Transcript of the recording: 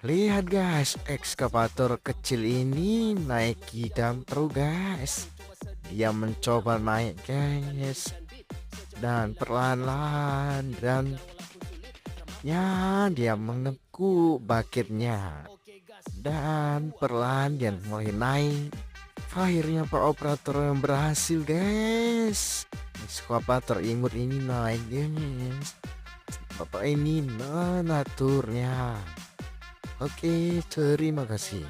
Lihat guys, ekskavator kecil ini naik ke dump truk guys. Dia mencoba naik guys, dan perlahan-lahan dan dia menekuk bucketnya dan perlahan dia mulai naik. Akhirnya para operator yang berhasil guys. Ekskavator imut ini naik guys. Bapak ini naturnya. Oke, terima kasih.